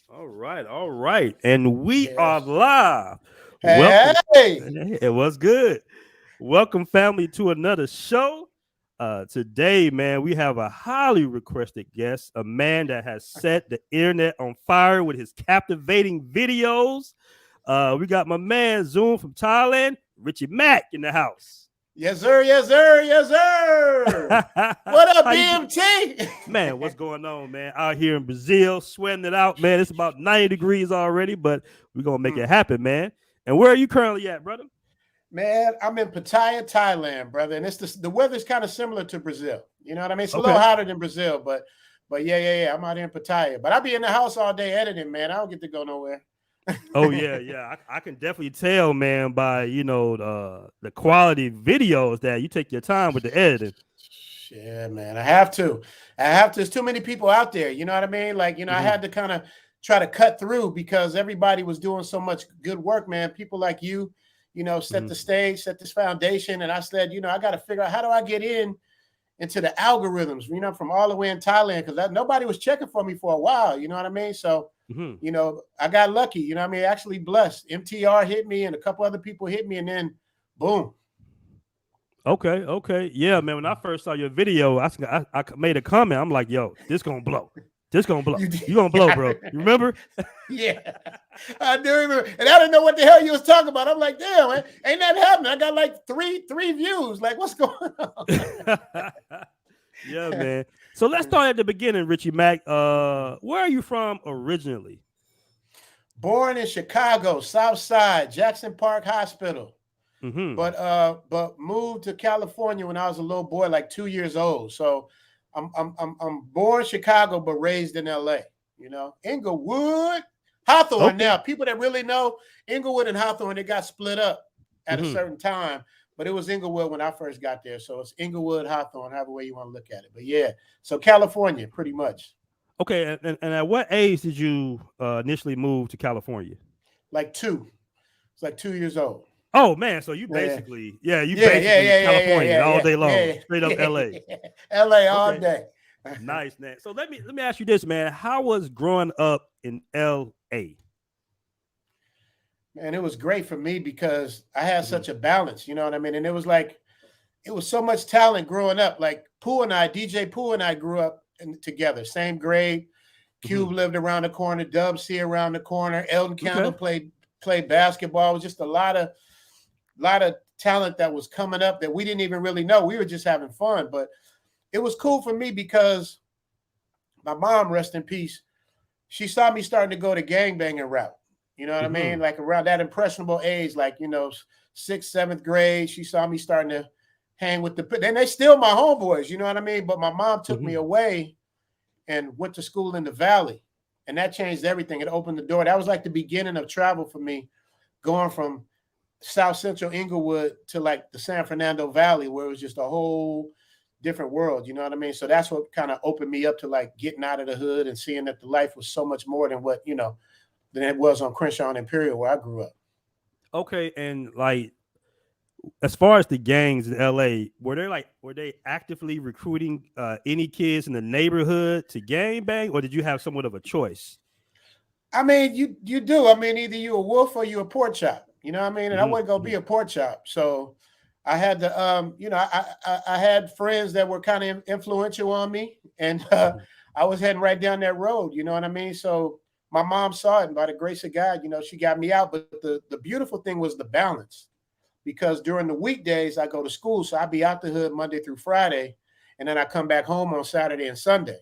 All right. And we are Yes. live. Welcome. Hey. It was good. Welcome, family, to another show. Today, man, we have a highly requested guest, a man that has set the internet on fire with his captivating videos. We got my man Zoom from Thailand, Richie Mac, in the house. Yes, sir. Yes, sir. Yes, sir. What up, How you do? BMT? Man, what's going on, man? Out here in Brazil, sweating it out, man. It's about 90 degrees already, but we're gonna make it happen, man. And where are you currently at, brother? Man, I'm in Pattaya, Thailand, brother, and it's the weather's kind of similar to Brazil. You know what I mean? It's a little Okay. hotter than Brazil, but yeah. I'm out here in Pattaya, but I'll be in the house all day editing, man. I don't get to go nowhere. Oh yeah. I can definitely tell, man, by the quality videos that you take your time with the editing. Yeah, man. I have to. I have to. There's too many people out there. You know what I mean? Like, I Hmm. had to kind of try to cut through because everybody was doing so much good work, man. People like you, set Hmm. the stage, set this foundation. And I said, I got to figure out how do I get into the algorithms, from all the way in Thailand, because nobody was checking for me for a while. You know what I mean? So, Hmm. I got lucky. You know what I mean? Actually blessed. MTR hit me and a couple other people hit me, and then boom. Okay. Yeah, man. When I first saw your video, I made a comment. I'm like, yo, this gonna blow. This gonna blow. You did. You gonna blow, bro. You remember? Yeah, I do remember, and I didn't know what the hell you was talking about. I'm like, damn, man, ain't that happening? I got like three views. Like, what's going Yeah, on? man. So let's start at the beginning, Richie Mac. Where are you from originally? Born in Chicago, South Side, Jackson Park Hospital, Mm-hmm. but moved to California when I was a little boy, like 2 years old. So I'm born in Chicago, but raised in L.A. Inglewood, Hawthorne. Okay. Now, people that really know Inglewood and Hawthorne, they got split up at a Mm-hmm. certain time, but it was Inglewood when I first got there. So it's Inglewood, Hawthorne, however way you want to look at it. But yeah, so California, pretty much. Okay. And at what age did you initially move to California? Like two. It's like 2 years old. Oh man, so you Yeah. basically, yeah, you Yeah, yeah, basically yeah, yeah, yeah, California yeah, all yeah, day long, yeah, straight up yeah, LA. yeah. LA all Okay. day. Nice, man. So let me ask you this, man. How was growing up in LA? And it was great for me because I had Mm-hmm. such a balance, you know what I mean? And it was so much talent growing up. Like DJ Pooh and I grew up together, same grade. Mm-hmm. Cube lived around the corner, Dub C around the corner, Elton Candle Okay. played basketball. It was just a lot of talent that was coming up that we didn't even really know. We were just having fun. But it was cool for me because my mom, rest in peace, she saw me starting to go the gangbanging route. You know what I Mm-hmm. mean? Like around that impressionable age, like, sixth, seventh grade, she saw me starting to hang with then they still my homeboys, you know what I mean? But my mom took me Mm-hmm. away and went to school in the valley. And that changed everything. It opened the door. That was like the beginning of travel for me, going from South Central Inglewood to like the San Fernando Valley, where it was just a whole different world. You know what I mean? So that's what kind of opened me up to like getting out of the hood and seeing that the life was so much more than than it was on Crenshaw and Imperial where I grew up. Okay, and like as far as the gangs in LA, were they actively recruiting any kids in the neighborhood to gang bang, or did you have somewhat of a choice? I mean, you do. I mean, either you a wolf or you a pork chop. You know what I mean? And I wasn't gonna Mm-hmm. be a pork chop, so I had to. I had friends that were kind of influential on me, and Mm-hmm. I was heading right down that road. You know what I mean? So my mom saw it, and by the grace of God, she got me out. But the beautiful thing was the balance, because during the weekdays I go to school, so I'd be out the hood Monday through Friday, and then I come back home on Saturday and Sunday.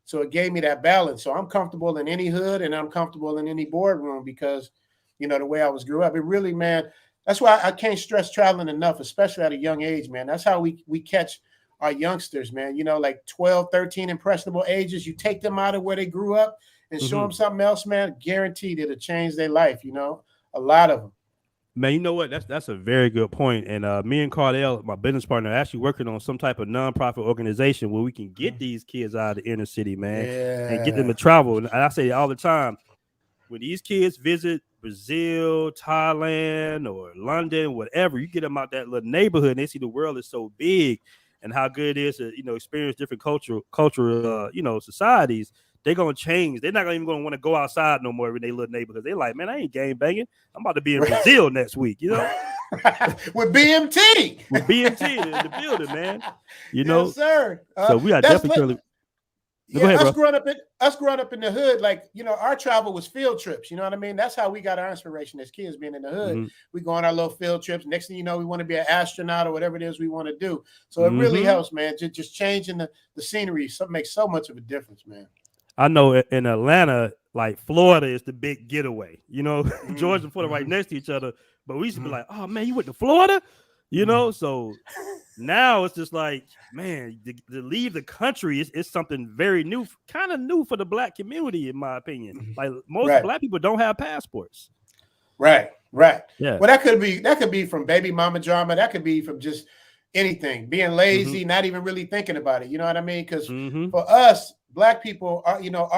So it gave me that balance. So I'm comfortable in any hood and I'm comfortable in any boardroom because, the way I was grew up. It really, man, that's why I can't stress traveling enough, especially at a young age, man. That's how we catch our youngsters, man. Like 12, 13 impressionable ages. You take them out of where they grew up and show Mm-hmm. them something else, man. Guaranteed it'll change their life. A lot of them. Man, you know what? That's a very good point. And me and Cardell, my business partner, are actually working on some type of nonprofit organization where we can get these kids out of the inner city, man, and get them Yeah. to travel. And I say all the time, when these kids visit Brazil, Thailand, or London, whatever, you get them out that little neighborhood and they see the world is so big and how good it is to experience different cultural societies. they're gonna change. They're not even gonna want to go outside no more in their little neighborhood. They're like, man, I ain't game banging. I'm about to be in Brazil next week, you know. With BMT. With BMT in the building, man. You Yes, know, sir. so we are definitely. Yeah, go ahead, us bro. growing up in the hood, like, you know, our travel was field trips. You know what I mean? That's how we got our inspiration as kids, being in the hood. Mm-hmm. We go on our little field trips. Next thing you know, we want to be an astronaut or whatever it is we want to do. So it really helps, man. Just changing the scenery. Makes so much of a difference, man. I know in Atlanta, like Florida is the big getaway. You know, Georgia and Florida right next to each other. But we used to be like, oh man, you went to Florida? You know, so now it's just like, man, to leave the country is something very new, kind of new for the Black community, in my opinion. Like most Black people don't have passports. Right. Yeah. Well, that could be from baby mama drama. That could be from just anything, being lazy, not even really thinking about it. You know what I mean? Because for us, Black people, you know,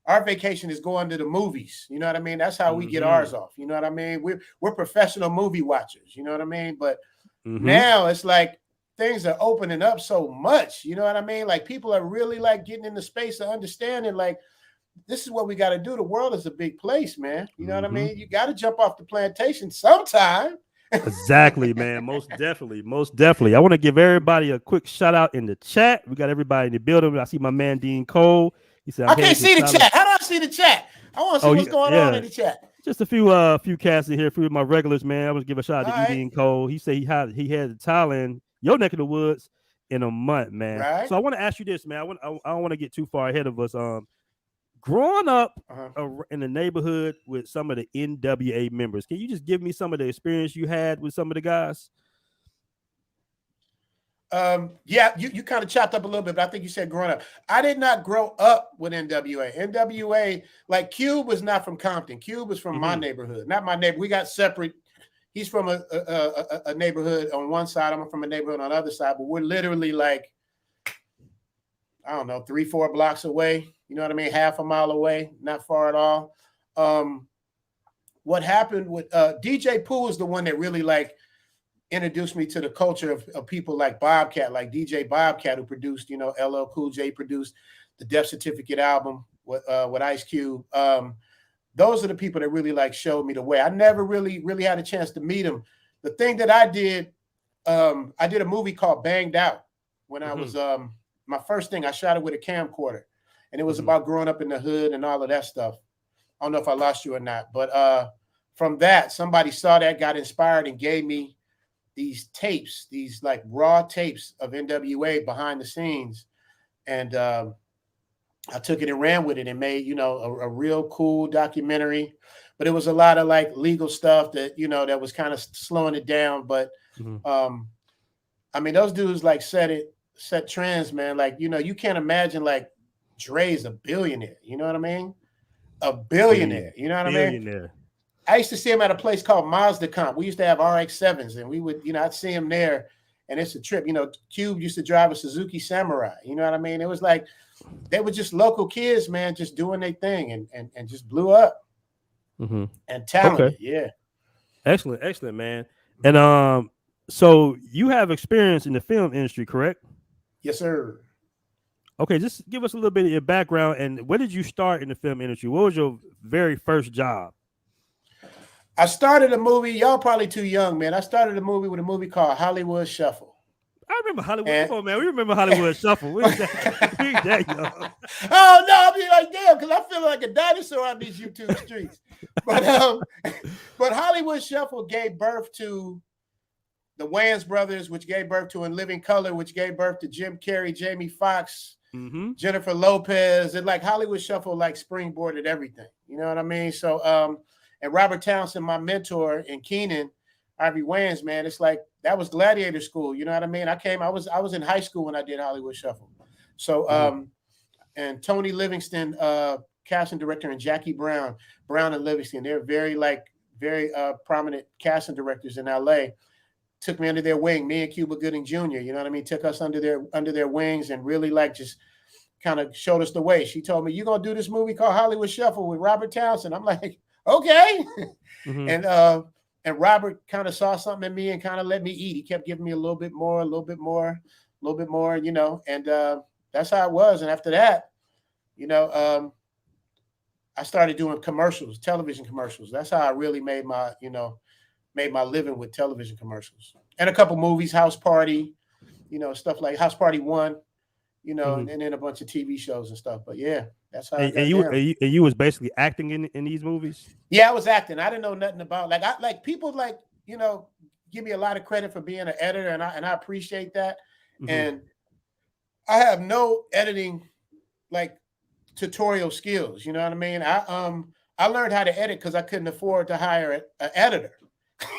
our vacation is going to the movies. You know what I mean? That's how we get ours off. You know what I mean? We're professional movie watchers. You know what I mean? But now it's like things are opening up so much. You know what I mean? Like people are really like getting in the space of understanding, like, this is what we got to do. The world is a big place, man. You know what I mean? You got to jump off the plantation sometime. Exactly, man. Most definitely. I want to give everybody a quick shout out in the chat. We got everybody in the building. I see my man Dean Cole. He said, I can't see the chat. How do I see the chat? I want to see what's going on in the chat. Just a few cats in here, a few of my regulars, man. I want to give a shout out to Dean Cole. He said he had to Thailand, your neck of the woods, in a month, man. Right. So I want to ask you this, man. I don't want to get too far ahead of us. Growing up in the neighborhood with some of the NWA members, can you just give me some of the experience you had with some of the guys? Yeah, you kind of chopped up a little bit, but I think you said growing up. I did not grow up with NWA. NWA, like Cube was not from Compton. Cube was from my neighborhood, not my neighbor. We got separate. He's from a neighborhood on one side. I'm from a neighborhood on the other side, but we're literally like, I don't know, 3-4 blocks away. You know what I mean? Half a mile away, not far at all. What happened with DJ Pooh is the one that really like introduced me to the culture of people like Bobcat, like DJ Bobcat, who produced, you know, LL Cool J produced the Death Certificate album with Ice Cube. Those are the people that really like showed me the way. I never really had a chance to meet them. The thing that I did a movie called Banged Out when I was my first thing. I shot it with a camcorder, and it was about growing up in the hood and all of that stuff. I don't know if I lost you or not, but from that, somebody saw that, got inspired, and gave me these tapes, these like raw tapes of NWA behind the scenes. And I took it and ran with it and made, you know, a real cool documentary. But it was a lot of like legal stuff that, you know, that was kind of slowing it down. But I mean, those dudes like set trends, man. Like, you know, you can't imagine like Dre's a billionaire. You know what I mean? A billionaire. You know what I mean? I used to see him at a place called Mazda Comp. We used to have RX-7s, and we would, you know, I'd see him there, and it's a trip. You know, Cube used to drive a Suzuki Samurai. You know what I mean? It was like they were just local kids, man, just doing their thing and just blew up and talented. Yeah. Excellent, man. And so you have experience in the film industry, correct? Yes, sir. Okay, just give us a little bit of your background, and where did you start in the film industry? What was your very first job? I started a movie. Y'all probably too young, man. I started a movie with a movie called Hollywood Shuffle. I remember Hollywood. Come on, man. We remember Hollywood Shuffle. We that young. Oh no, I mean like damn, because I feel like a dinosaur on these YouTube streets. But Hollywood Shuffle gave birth to the Wayans brothers, which gave birth to In Living Color, which gave birth to Jim Carrey, Jamie Foxx, Jennifer Lopez, and like Hollywood Shuffle like springboarded everything. You know what I mean? So and Robert Townsend, my mentor, and Keenan Ivory Wayans, man, it's like that was gladiator school. You know what I mean? I was in high school when I did Hollywood Shuffle. So and Tony Livingston, casting director, and Jackie Brown and Livingston, they're very prominent casting directors in LA. Took me under their wing, me and Cuba Gooding Jr., you know what I mean? Took us under their wings and really like just kind of showed us the way. She told me, "You're gonna do this movie called Hollywood Shuffle with Robert Townsend." I'm like, okay. And Robert kind of saw something in me and kind of let me eat. He kept giving me a little bit more, you know, and that's how it was. And after that, You know, I started doing commercials, television commercials. That's how I really made my, made my living with television commercials. And a couple movies, House Party, stuff like House Party 1, Mhm. and then a bunch of TV shows and stuff. But yeah, that's how I And got you down. and you was basically acting in these movies. Yeah, I was acting. I didn't know nothing about people give me a lot of credit for being an editor, and I appreciate that. Mhm. And I have no editing like tutorial skills. You know what I mean? I learned how to edit because I couldn't afford to hire an editor.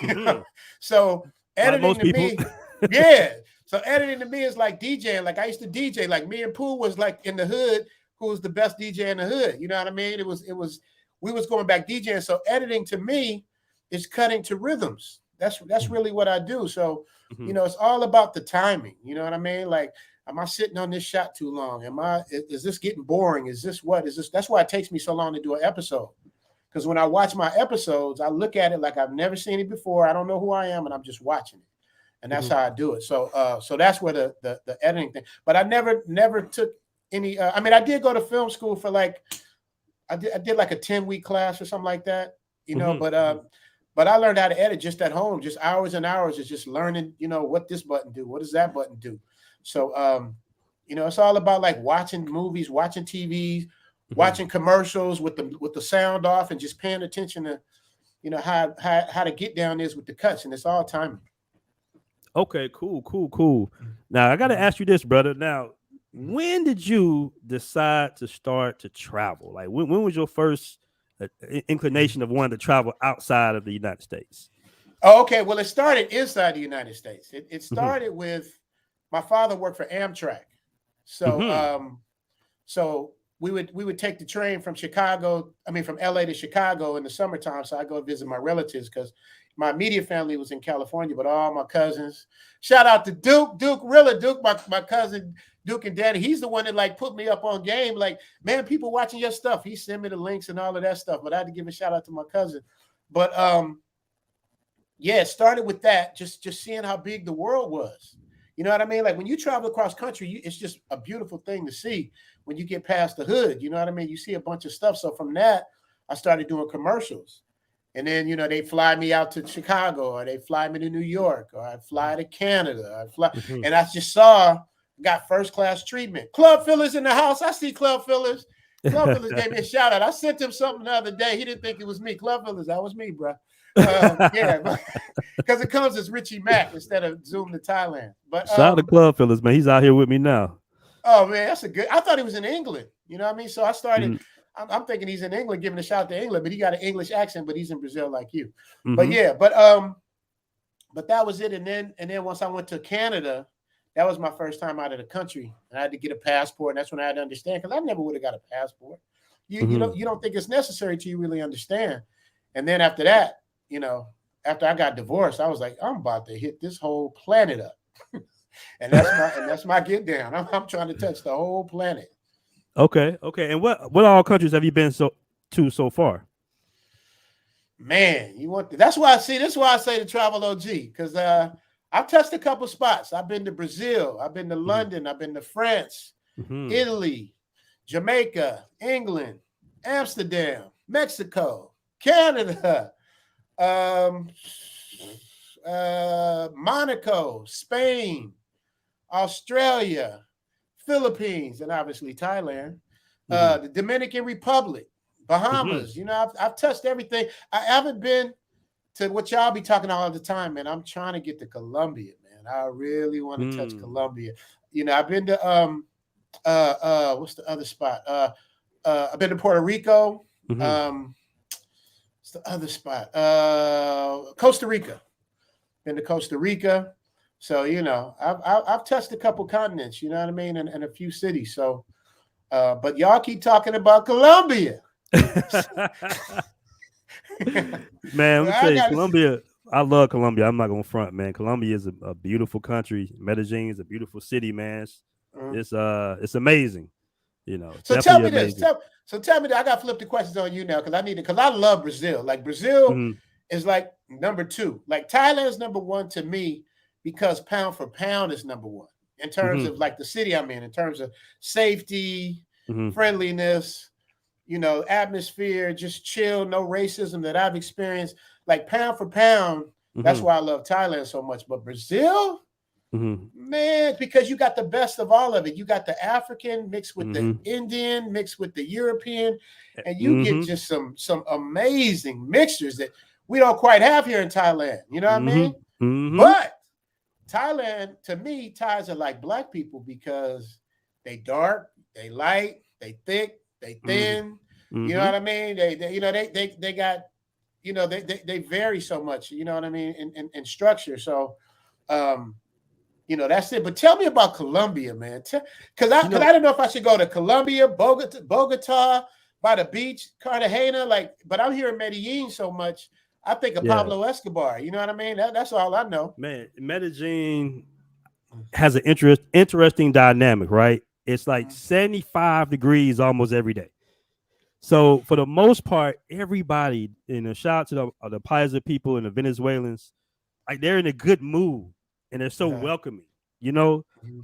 you know? Mhm. So Like editing most to people. me, yeah. So editing to me is like DJing. Like I used to DJ. Like me and Pooh was like in the hood, who was the best DJ in the hood. You know what I mean? We was going back DJing. So editing to me is cutting to rhythms. That's really what I do. So, Mhm. it's all about the timing. You know what I mean? Like, am I sitting on this shot too long? Is this getting boring? Is this what? Is this? That's why it takes me so long to do an episode. Because when I watch my episodes, I look at it like I've never seen it before. I don't know who I am, and I'm just watching it. And that's Mhm. how I do it. So that's where the editing thing. But I never took any. I mean, I did go to film school for like I did like a 10-week class or something like that. Mhm. But I learned how to edit just at home, just hours and hours of just learning. What this button do, what does that button do. So it's all about like watching movies, watching TVs, Mhm. watching commercials with the sound off, and just paying attention to how to get down is with the cuts, and it's all timing. Okay, cool. Now I got to ask you this, brother. Now, when did you decide to start to travel? Like, when was your first inclination of wanting to travel outside of the United States? Oh, okay. Well, it started inside the United States. It Hmm. started with my father worked for Amtrak. So Hmm. so we would take the train from from LA to Chicago in the summertime. So I go visit my relatives because my immediate family was in California, but all my cousins. Shout out to Duke, really Duke, my cousin Duke and Daddy. He's the one that like put me up on game. Like, man, people watching your stuff. He sent me the links and all of that stuff. But I had to give a shout out to my cousin. But yeah, it started with that, just seeing how big the world was. You know what I mean? Like when you travel across country, it's just a beautiful thing to see when you get past the hood. You know what I mean? You see a bunch of stuff. So from that, I started doing commercials. And then, they fly me out to Chicago, or they fly me to New York, or I fly to Canada. Hmm. And I just got first class treatment. Club Fillers in the house. I see Club Fillers. Club Fillers gave me a shout out. I sent him something the other day. He didn't think it was me. Club Fillers, that was me, bro. Yeah, because it comes as Richie Mac instead of Zoom to Thailand. But Shout out to Club Fellas, man. He's out here with me now. oh man, that's a good. I thought he was in England. You know what I mean? So I started. Hmm. I'm thinking he's in England, giving a shout out to England, but he got an English accent, but he's in Brazil like you. But Hmm. yeah, but that was it. And then once I went to Canada, that was my first time out of the country, and I had to get a passport. And that's when I had to understand, because I never would have got a passport. Hmm. You don't think it's necessary till you really understand. And then after that, after I got divorced, I was like, I'm about to hit this whole planet up. And that's my get down. I'm trying to touch the whole planet. Okay. And what all countries have you been so far? Man, that's why I see. That's why I say the travel OG, because I've touched a couple spots. I've been to Brazil, I've been to Hmm. London, I've been to France, Hmm. Italy, Jamaica, England, Amsterdam, Mexico, Canada, um, Monaco, Spain, Australia, Philippines, and obviously Thailand, Hmm. the Dominican Republic, Hmm. Bahamas. I've touched everything. I haven't been to what y'all be talking all the time, man. I'm trying to get to Colombia, man. I really want to touch Hmm. Colombia. I've been to what's the other spot? I've been to Puerto Rico. Hmm. Um, what's the other spot? Costa Rica. Been to Costa Rica. So I've touched a couple continents. You know what I mean, and a few cities. So, but y'all keep talking about Colombia. Man, let me Well, I tell you, got to. Colombia. I love Colombia. I'm not gonna front, man. Colombia is a beautiful country. Medellin is a beautiful city, man. It's amazing. It's So tell definitely me this. amazing. Tell me that. I got to flip the questions on you now, because I need it, because I love Brazil. Like Brazil Hmm. is like number two. Like Thailand is number one to me, because pound for pound is number one in terms Hmm. of like the city I'm in terms of safety, friendliness, atmosphere, just chill, no racism that I've experienced. Like pound for pound, that's why I love Thailand so much. But Brazil, man, because you got the best of all of it. You got the African mixed with the Indian, mixed with the European, and you get just some amazing mixtures that we don't quite have here in Thailand. You know what I mean? But Thailand, to me, Thais are like black people because they dark, they light, they thick, they thin. You know what I mean? They got, they vary so much. You know what I mean? In structure. So, that's it. But tell me about Colombia, man. Because I don't know if I should go to Colombia, Bogota, by the beach, Cartagena. But I'm here in Medellin so much. I think of Pablo Escobar. You know what I mean? That's all I know. Man, Medellin has an interesting dynamic, right? It's like 75 degrees almost every day. So for the most part, everybody, shout out to the Paisa people and the Venezuelans, like they're in a good mood and they're so welcoming.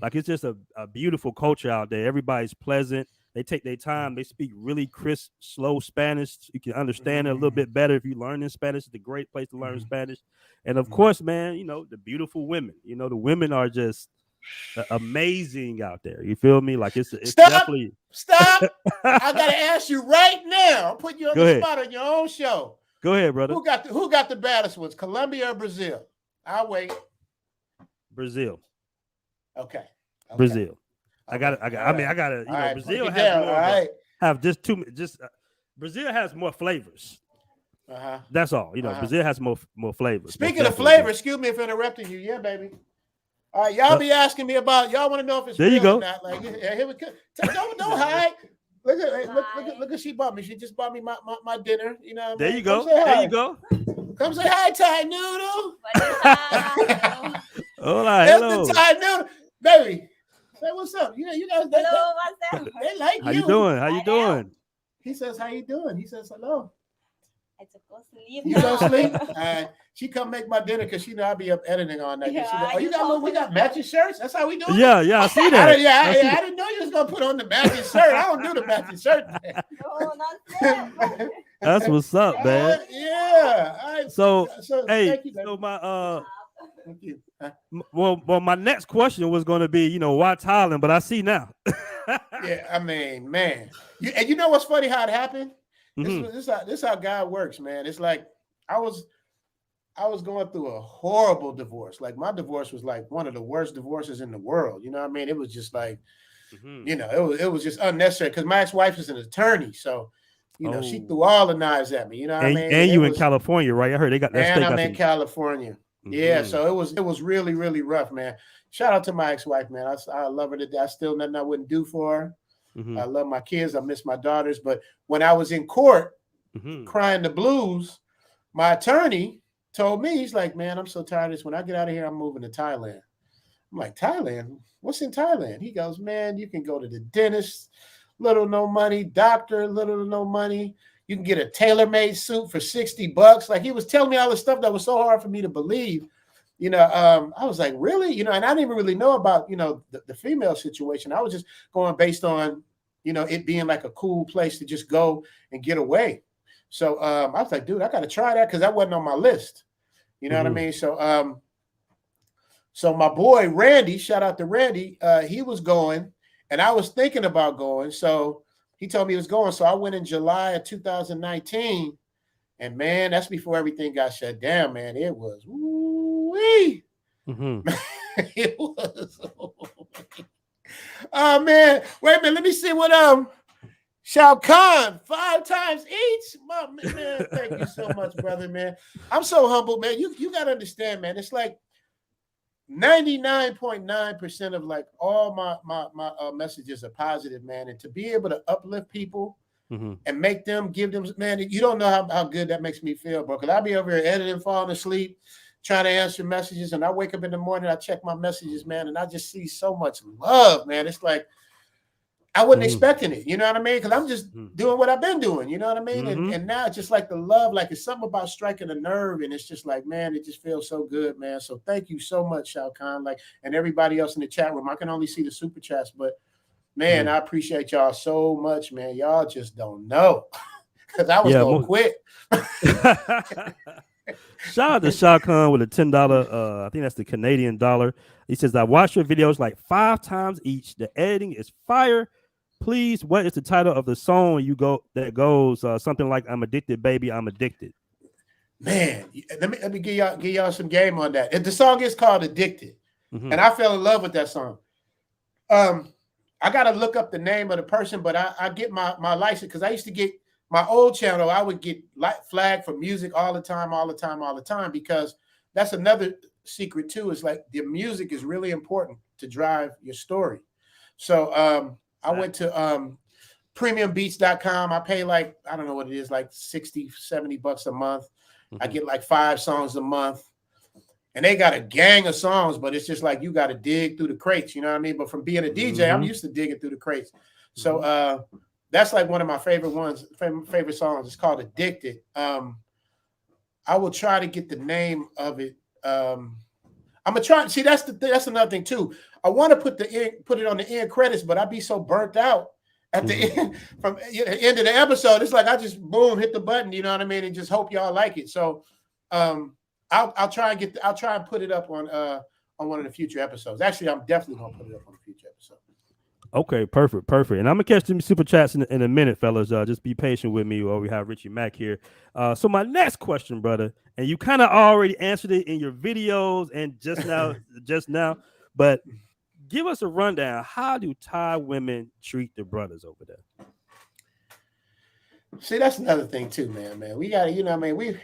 Like it's just a beautiful culture out there. Everybody's pleasant. They take their time. They speak really crisp, slow Spanish. You can understand it a little bit better if you learn in Spanish. It's a great place to learn Spanish. And of course, man, the beautiful women. The women are just amazing out there. You feel me? Like it's definitely. Stop! I gotta ask you right now. I'm putting you on the spot on your own show. Go ahead, brother. Who got the baddest ones? Colombia or Brazil? I'll wait. Brazil. Okay. Brazil. I got. Brazil has Brazil has more flavors. That's all. Brazil has more flavors. Speaking of flavor, excuse me for interrupting you. Yeah, baby. All right, y'all be asking me about. Y'all want to know if it's real or not? Like, here we go. Don't hide. Look at she bought me. She just bought me my dinner. There you go. There you go. Come say hi, Thai Noodle. Hola, hello. That's the Thai Noodle, baby. Say what's up. You guys. Hello, what's up? They like How you doing? How you doing? He says, "How you doing?" He says, "Hello." I suppose to sleep. You go sleep. She come make my dinner because she know I'll be up editing on that. We got matching shirts. That's how we do it. Yeah, I see that. I didn't know you was gonna put on the matching shirt. I don't do the matching shirt. No, not that. That's what's up, man. Yeah. So hey, thank you, so my thank you. Well, my next question was going to be, why Thailand? But I see now. Yeah, I mean, man. And you know what's funny? How it happened? This how God works, man. It's like I was going through a horrible divorce. Like my divorce was like one of the worst divorces in the world. You know what I mean? It was just like, it was just unnecessary because my ex-wife is an attorney, so she threw all the knives at me. You know what I mean? And you in California, right? I heard they got that. And I'm in California. Yeah, so it was really, really rough, man. Shout out to my ex-wife, man. I love her to death. Still nothing I wouldn't do for her. I love my kids. I miss my daughters. But when I was in court crying the blues, my attorney told me, he's like, man, I'm so tired of this. When I get out of here, I'm moving to Thailand. I'm like, Thailand? What's in Thailand? He goes, man, you can go to the dentist, little to no money, doctor, little to no money. You can get a tailor-made suit for $60. Like he was telling me all this stuff that was so hard for me to believe. I was like, really? And I didn't even really know about, the female situation. I was just going based on, it being like a cool place to just go and get away. So I was like, dude, I got to try that because that wasn't on my list. You know what I mean? So, so my boy, Randy, shout out to Randy. He was going and I was thinking about going. So he told me he was going. So I went in July of 2019 and man, that's before everything got shut down, man. It was, woo-wee. It was. Oh man, wait a minute. Let me see what Shao Kahn 5 times each. Man, thank you so much, brother, man. I'm so humble, man. You gotta understand, man. It's like 99.9% of like all my messages are positive, man. And to be able to uplift people and make them, give them, man, you don't know how good that makes me feel, bro. Because I'll be over here editing, falling asleep, trying to answer messages, and I wake up in the morning, I check my messages, man, and I just see so much love, man. It's like I wasn't expecting it, you know what I mean? Because I'm just doing what I've been doing, you know what I mean? And now it's just like the love, like it's something about striking a nerve, and it's just like, man, it just feels so good, man. So thank you so much, Shao Kahn, like, and everybody else in the chat room. I can only see the super chats, but Man, I appreciate y'all so much, man. Y'all just don't know. Because I was going to quit. Shout out to Shah Khan with a $10. I think that's the Canadian dollar. He says, I watched your videos like 5 times each. The editing is fire. Please, what is the title of the song that goes something like "I'm addicted, baby, I'm addicted"? Man, let me give y'all some game on that. The song is called "Addicted," and I fell in love with that song. I got to look up the name of the person, but I get my license because I used to get my old channel. I would get flagged for music all the time because that's another secret too. Is like the music is really important to drive your story. So I went to premiumbeats.com. I pay like, I don't know what it is, like $60-$70 a month. I get like 5 songs a month. And they got a gang of songs, but it's just like you got to dig through the crates, you know what I mean? But from being a DJ, I'm used to digging through the crates. So that's like one of my favorite songs. It's called "Addicted." I will try to get the name of it. I'm gonna try. See, that's another thing too. I want to put it on the end credits, but I'd be so burnt out at the end from the end of the episode. It's like I just boom hit the button, you know what I mean, and just hope y'all like it. So I'll try and put it up on one of the future episodes. Actually, I'm definitely gonna put it up on a future episode. Okay, perfect. And I'm gonna catch them super chats in a minute, fellas. Just be patient with me while we have Richie Mac here. So my next question, brother, and you kind of already answered it in your videos and just now, but give us a rundown. How do Thai women treat their brothers over there? See, that's another thing too, man. We gotta, you know, what I mean,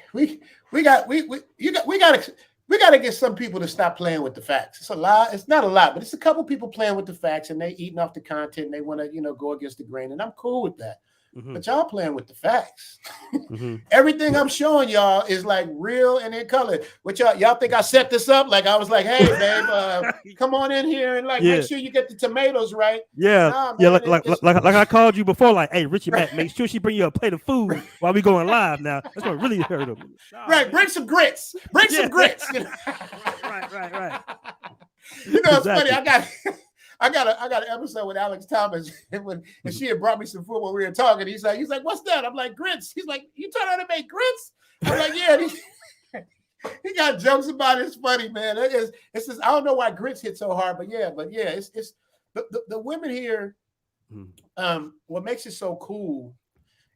we gotta get some people to stop playing with the facts. It's a lot. It's not a lot, but it's a couple people playing with the facts and they eating off the content. And they want to, go against the grain, and I'm cool with that. But y'all playing with the facts. Everything I'm showing y'all is like real and in color. What y'all think I set this up? Like I was like, hey, babe, come on in here and make sure you get the tomatoes right. Yeah, nah, man, like I called you before. Like, hey, Richie Mac, make sure she bring you a plate of food while we going live. Now that's what really hurt him. Right, bring some grits. Some grits. Right. It's funny. I got an episode with Alex Thomas, and she had brought me some food when we were talking. He's like, what's that? I'm like, grits. He's like, you trying to make grits? I'm like, yeah. He got jokes about it. It's funny, man. It's just, I don't know why grits hit so hard, but yeah, it's the women here. What makes it so cool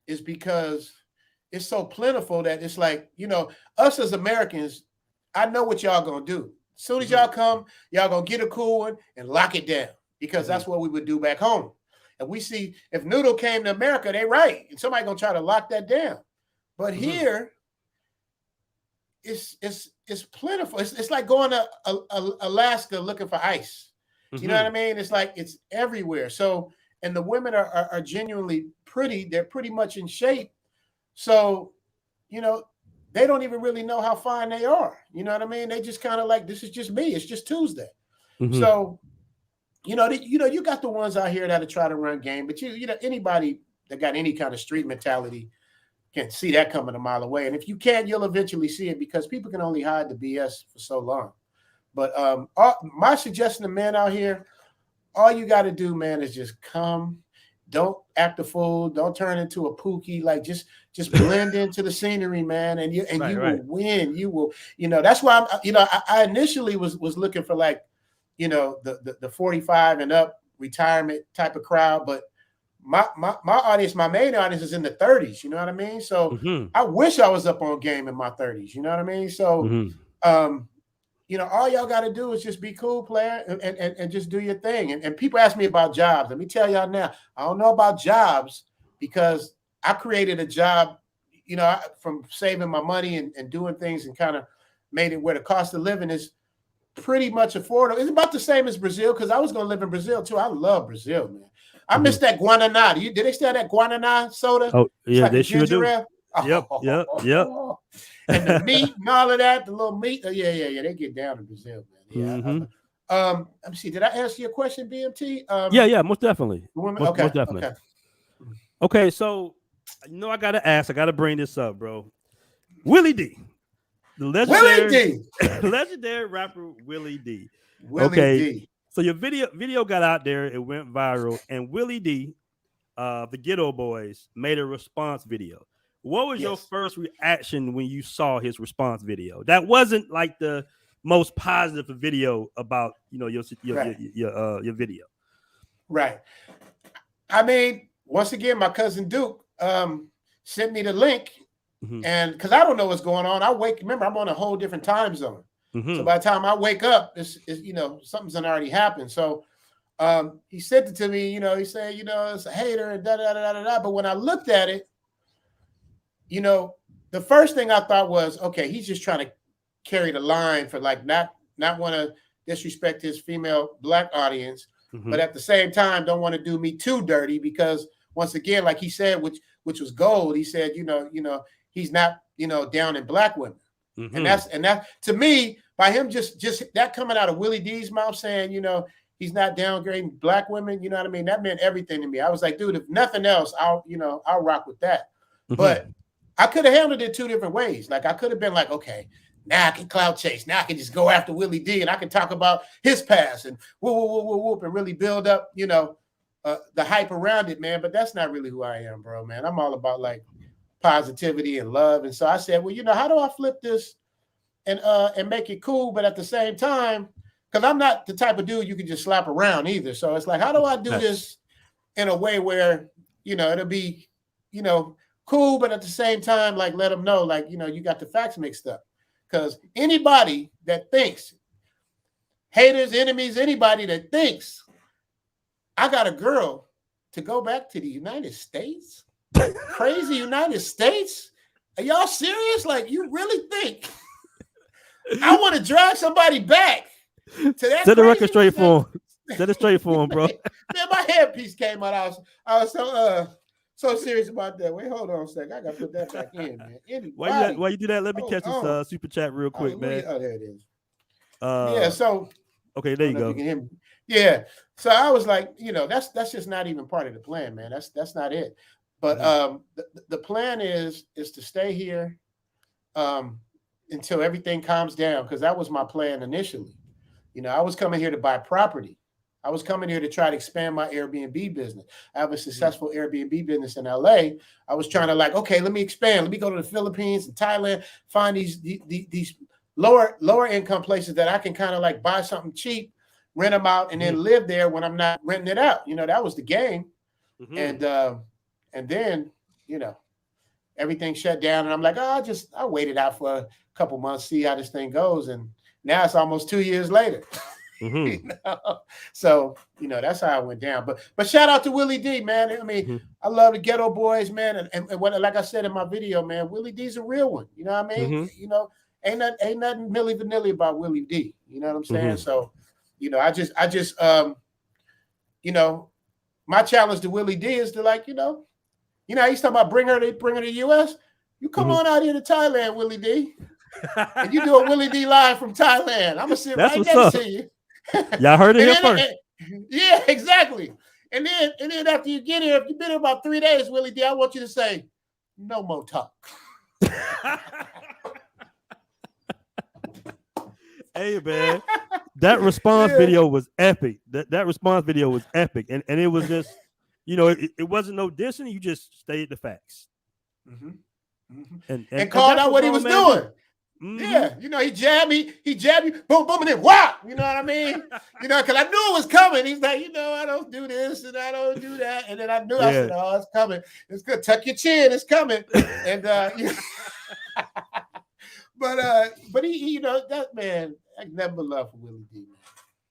is because it's so plentiful that it's like, us as Americans, I know what y'all gonna do. As soon as y'all come, y'all gonna get a cool one and lock it down because that's what we would do back home. And we see if Noodle came to America, they right, and somebody gonna try to lock that down. But here, it's plentiful. It's like going to Alaska looking for ice. You know what I mean? It's like it's everywhere. So, and the women are genuinely pretty. They're pretty much in shape. So, they don't even really know how fine they are. You know what I mean? They just kind of like, this is just me. It's just Tuesday. So, you got the ones out here that try to run game, but anybody that got any kind of street mentality can see that coming a mile away. And if you can't, you'll eventually see it because people can only hide the BS for so long. But my suggestion to men out here, all you got to do, man, is just come. Don't act a fool. Don't turn into a pookie. Like just blend into the scenery, man. And you will win. You will, that's why I initially was looking for like, the 45 and up retirement type of crowd. But my audience, my main audience is in the 30s. You know what I mean? So I wish I was up on game in my 30s. You know what I mean? So, all y'all got to do is just be cool, player, and just do your thing. And people ask me about jobs. Let me tell y'all now, I don't know about jobs because I created a job, from saving my money and doing things and kind of made it where the cost of living is pretty much affordable. It's about the same as Brazil because I was going to live in Brazil too. I love Brazil, man. I miss that Guaraná. Did they still have that Guaraná soda? Oh, yeah, like they sure do. Yep. And the meat and all of that, the little meat. Yeah. They get down in Brazil, man. Yeah. Let me see. Did I answer your question, BMT? Yeah, most definitely. Most definitely. Okay. Okay, so I gotta bring this up, bro. Willie D. The legendary rapper Willie D. D. So your video got out there, it went viral, and Willie D, the Ghetto Boys, made a response video. What was your Yes. first reaction when you saw his response video? That wasn't like the most positive video about your video. Right. I mean, once again, my cousin Duke sent me the link, and because I don't know what's going on, remember, I'm on a whole different time zone. So by the time I wake up, it's something's already happened. So he sent it to me, he said, it's a hater and da da da da da. But when I looked at it, the first thing I thought was, okay, he's just trying to carry the line for like not want to disrespect his female Black audience, but at the same time don't want to do me too dirty, because once again, like he said, which was gold, he said, he's not, down in Black women. And that to me, by him just that coming out of Willie D's mouth saying, he's not downgrading Black women, you know what I mean? That meant everything to me. I was like, dude, if nothing else, I'll rock with that. But I could have handled it two different ways. Like I could have been like, okay, now I can cloud chase. Now I can just go after Willie D and I can talk about his past and whoop and really build up, the hype around it, man. But that's not really who I am, bro, man. I'm all about like positivity and love. And so I said, well, how do I flip this and make it cool, but at the same time, because I'm not the type of dude you can just slap around either. So it's like, how do I do this in a way where, it'll be, cool, but at the same time, like let them know, like, you got the facts mixed up. Because anybody that thinks, haters, enemies, anybody that thinks I got a girl to go back to the United States, crazy United States, are y'all serious? Like, you really think I want to drag somebody back to that? Set the record straight for him. Set it straight for him, bro. Man, my headpiece came out. I was so serious about that. Wait, hold on a second. I gotta put that back in, man. While you do that, let me catch this super chat real quick, man. Oh, there it is. Yeah, so okay, there you go. You can hear me. Yeah. So I was like, that's just not even part of the plan, man. That's not it. But the plan is to stay here until everything calms down, because that was my plan initially. I was coming here to buy property. I was coming here to try to expand my Airbnb business. I have a successful Airbnb business in LA. I was trying to like, okay, let me expand. Let me go to the Philippines and Thailand, find these lower income places that I can kind of like buy something cheap, rent them out, and then live there when I'm not renting it out. That was the game. And then, everything shut down, and I'm like, I'll wait it out for a couple months, see how this thing goes. And now it's almost 2 years later. So that's how it went down. But shout out to Willie D, man. I mean, I love the Ghetto Boys, man. And what, like I said in my video, man, Willie D's a real one. You know what I mean? Ain't nothing Milli Vanilli about Willie D. You know what I'm saying? So, I just my challenge to Willie D is to like, he's talking about bring her to the US. You come on out here to Thailand, Willie D. And you do a Willie D live from Thailand. I'm gonna sit right next to you. Y'all heard it here first. Yeah, exactly. And then after you get here, if you've been here about 3 days, Willie D, I want you to say, no more talk. Hey, man, that response video was epic. That response video was epic. And it was just, it wasn't no dissing. You just stated the facts. And called out what he was doing. Yeah, he jabbed me, boom, boom, and then wow, you know what I mean? Because I knew it was coming. He's like, I don't do this and I don't do that. And then I knew, I said, oh, it's coming. It's good. Tuck your chin, it's coming. And but he, that man, I never love for Willie D,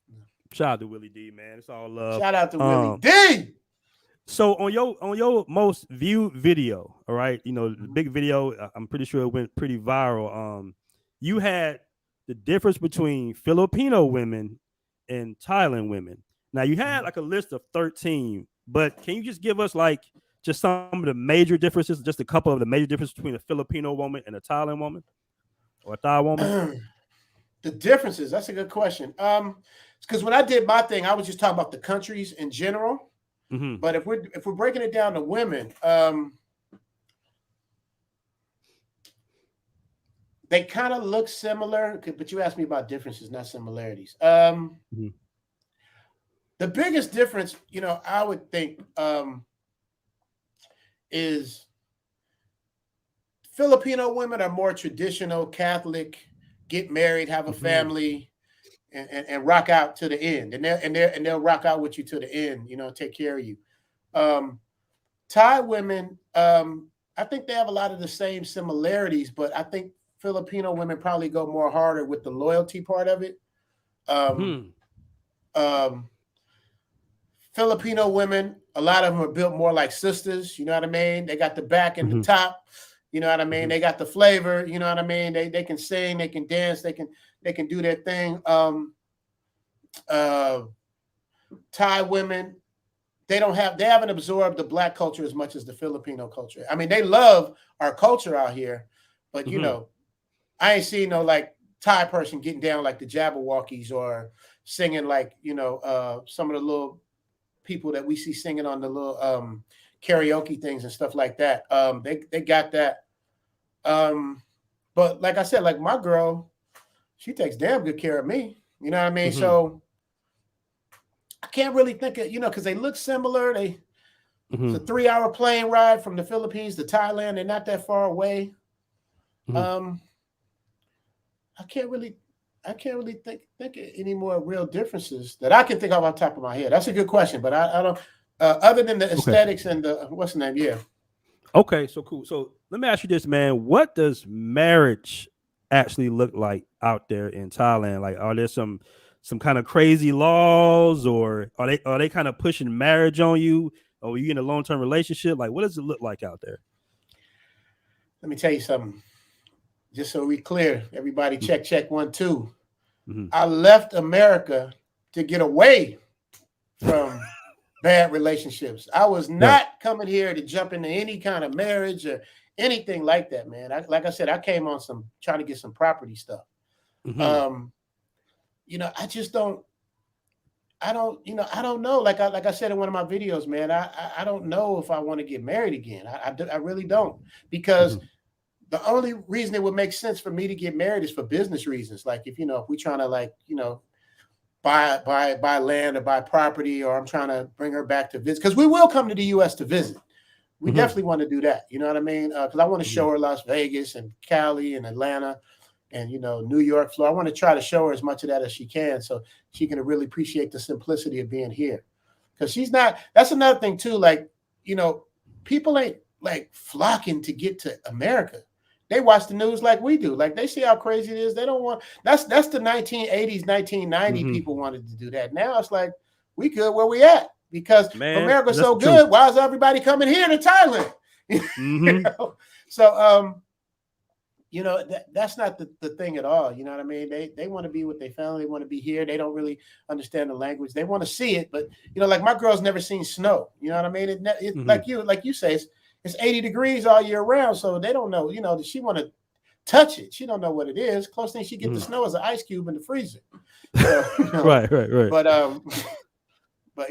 man. Shout out to Willie D, man. It's all love. Shout out to Willie D. So on your most viewed video, all right, the big video, I'm pretty sure it went pretty viral. You had the difference between Filipino women and Thailand women. Now you had like a list of 13, but can you just give us like just some of the major differences, just a couple of the major differences between a Filipino woman and a Thailand woman or a Thai woman? The differences, that's a good question. Because when I did my thing, I was just talking about the countries in general. But if we're breaking it down to women, they kind of look similar. But you asked me about differences, not similarities. The biggest difference, I would think, is Filipino women are more traditional, Catholic, get married, have a family, and rock out to the end, and they'll rock out with you to the end. Take care of you. Thai women, I think they have a lot of the same similarities, but I think Filipino women probably go more harder with the loyalty part of it. Filipino women, a lot of them are built more like sisters. You know what I mean? They got the back and the top. You know what I mean? They got the flavor. You know what I mean? They can sing, they can dance, they can do their thing. Thai women, they haven't absorbed the Black culture as much as the Filipino culture. I mean, they love our culture out here, but I ain't seen no like Thai person getting down like the Jabberwockies or singing like some of the little people that we see singing on the little karaoke things and stuff like that. They got that. But like I said, like my girl, she takes damn good care of me. You know what I mean? So I can't really think of, because they look similar. It's a 3-hour plane ride from the Philippines to Thailand. They're not that far away. I can't really think of any more real differences that I can think of on top of my head. That's a good question, but I don't. Other than the aesthetics and the what's the name? Yeah. Okay, so cool. So let me ask you this, man. What does marriage actually look like out there in Thailand? Like, are there some kind of crazy laws, or are they kind of pushing marriage on you? Or are you in a long-term relationship? Like, what does it look like out there? Let me tell you something. Just so we clear, everybody check 1 2. I left America to get away from bad relationships. I was not coming here to jump into any kind of marriage or anything like that, man. Like I said, I came on trying to get some property stuff. I just don't. I don't know. Like I said in one of my videos, man, I don't know if I want to get married again. I really don't, because the only reason it would make sense for me to get married is for business reasons. Like if we trying to buy land or buy property, or I'm trying to bring her back to visit, because we will come to the U.S. to visit. We definitely want to do that. You know what I mean? Because I want to show her Las Vegas and Cali and Atlanta and New York, Florida. I want to try to show her as much of that as she can, so she can really appreciate the simplicity of being here. Because she's not. That's another thing too. Like people ain't like flocking to get to America. They watch the news like we do. Like they see how crazy it is. They don't want. That's the 1980s, 1990 people wanted to do that. Now it's like we good where we at, because America's so good. Why is everybody coming here to Thailand? So that's not the thing at all. You know what I mean? They want to be with their family. They want to be here. They don't really understand the language. They want to see it, but like my girl's never seen snow. You know what I mean? Like you say, it's 80 degrees all year round, so they don't know. Does she want to touch it? She don't know what it is. Close thing she get the snow is an ice cube in the freezer. So, Right. But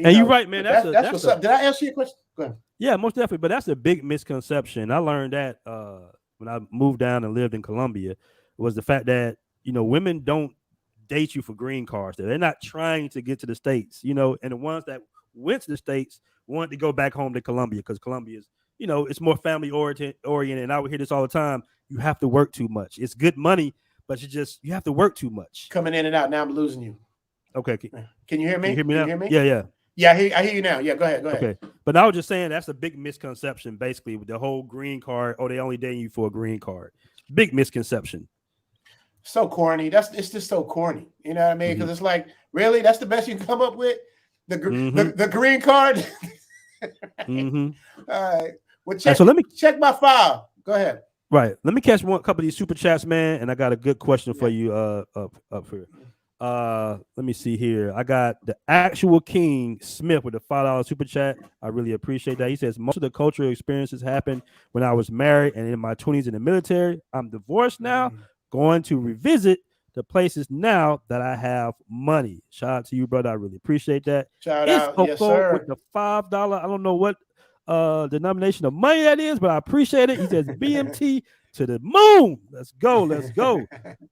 and you're right, man. That's what's up. Did I answer your question? Go ahead. Yeah, most definitely. But that's a big misconception. I learned that when I moved down and lived in Colombia, was the fact that women don't date you for green cards. They're not trying to get to the States. And the ones that went to the States wanted to go back home to Colombia, because Colombia is it's more family oriented. And I would hear this all the time. You have to work too much. It's good money, but you have to work too much. Coming in and out. Now I'm losing you. Okay. Can you hear me? Can you hear me now? Can you hear me? Yeah. Yeah, I hear you now. Yeah, go ahead. Okay. But I was just saying that's a big misconception, basically, with the whole green card. Oh, they only dating you for a green card. Big misconception. So corny. It's just so corny. You know what I mean? Because it's like, really? That's the best you can come up with? The green card? All right. Well, check my file. Go ahead. Right. Let me catch a couple of these super chats, man. And I got a good question for you up here. Let me see here. I got the actual King Smith with a $5 super chat. I really appreciate that. He says, most of the cultural experiences happened when I was married and in my 20s in the military. I'm divorced now, going to revisit the places now that I have money. Shout out to you, brother. I really appreciate that. Shout out. Yes, sir. With the $5. I don't know what denomination of money that is, but I appreciate it. He says BMT to the moon. Let's go.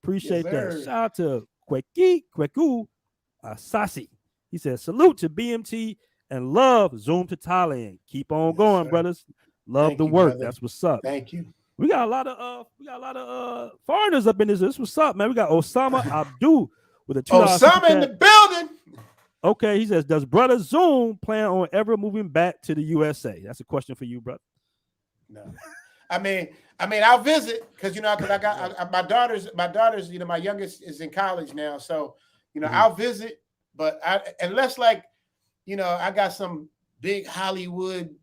Appreciate that. Shout out to Kweku Asasi. He says, salute to BMT and love Zoom to Thailand. Keep on Yes, going, sir. brothers. Love Thank the you, work. brother. That's what's up. Thank you. We got a lot of foreigners up in this. This what's up, man. We got Osama Abdul with a $2 super Osama in the chat. building. Okay, he says, does brother Zoom plan on ever moving back to the USA? That's a question for you, brother. No, I mean, I'll visit because because I got my daughters. My youngest is in college now, so I'll visit. But unless I got some big Hollywood